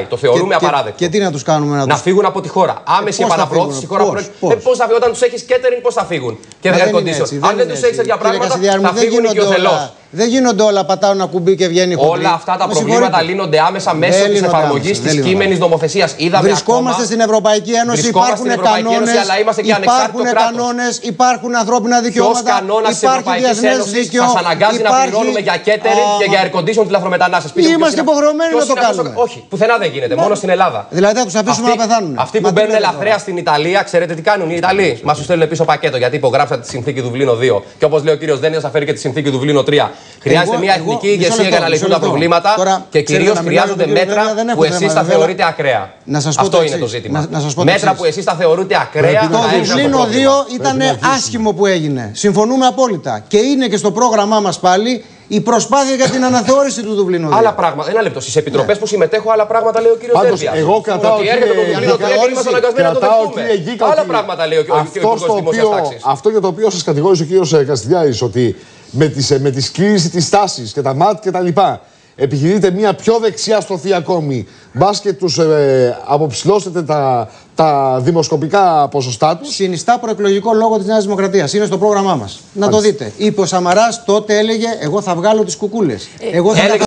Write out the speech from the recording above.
Το θεωρούμε απαράδεκτο. Και τι να τους κάνουμε, να φύγουν από τη χώρα. Άμεση επαναπροώθηση, η χώρα πώς θα φύγουν, όταν τους έχεις catering, πώς θα φύγουν. Και air condition. Αν δεν τους έχεις τέτοια πράγματα, θα φύγουν οικειοθελώς. Δεν γίνονται όλα, πατάω ένα κουμπί και βγαίνει χοντρή. Όλα αυτά τα προβλήματα λύνονται άμεσα μέσω της εφαρμογής της κείμενης νομοθεσίας. Βρισκόμαστε στην Ευρωπαϊκή Ένωση, υπάρχουν κανόνες, υπάρχουν ανθρώπινα δικαιώματα. Ποιος κανόνας της Ευρωπαϊκής Ένωσης σας αναγκάζει να πληρώνουμε για catering και για air condition τη λαθρομετανάστες? Είμαστε υποχρεωμένοι να το κάνουμε. Όχι, πουθενά δεν γίνεται, μόνο στην Ελλάδα. Δηλαδή θα τους αφήσουμε να πεθάνουν. Αυτοί που μπαίνουν ελαφρέα στην Ιταλία, ξέρετε τι κάνουν οι Ιταλοί? Μας τους στέλνουν πίσω πακέτο γιατί υπογράψατε τη συνθήκη Δουβλίνο 2. Και όπως λέει ο κύριος Δένδιας, θα φέρει και τη συνθήκη Δουβλίνο 3. Χρειάζεται μια εθνική ηγεσία για να λυθούν τα προβλήματα και κυρίως χρειάζονται μέτρα που εσείς τα θεωρείτε ακραία. Αυτό είναι το ζήτημα. Μέτρα που εσείς τα θεωρείτε ακραία. Το Δουβλίνο 2 ήταν άσχημο που έγινε. Συμφωνούμε απόλυτα. Και είναι και στο πρόγραμμά μας πάλι η προσπάθεια για την αναθεώρηση του Δουβλίνου 2. Άλλα πράγματα. Ένα λεπτό. Στις επιτροπές που συμμετέχω, άλλα πράγματα λέει ο κύριος Δένδιας. Εγώ κρατάω ότι έρχεται το Δουβλίνο 3 και είμαστε αναγκασμένοι να το δεχτούμε. Άλλα πράγματα λέει ο Υπουργός Δημόσιας Τάξης. Αυτό για το οποίο σας κατηγόρησε ο κύριος Καστιδιάρης, ότι με τη σκλήρηση της τάσης και τα ΜΑΤ και τα λοιπά επιχειρείτε μια πιο δεξιά στροφή ακόμη. Μπας και τους αποψηλώσετε τα δημοσκοπικά ποσοστά τους. Συνιστά προεκλογικό λόγο της Νέας Δημοκρατίας. Είναι στο πρόγραμμά μας. Να το δείτε. Είπε ο Σαμαράς, τότε έλεγε: εγώ θα βγάλω τις κουκούλες.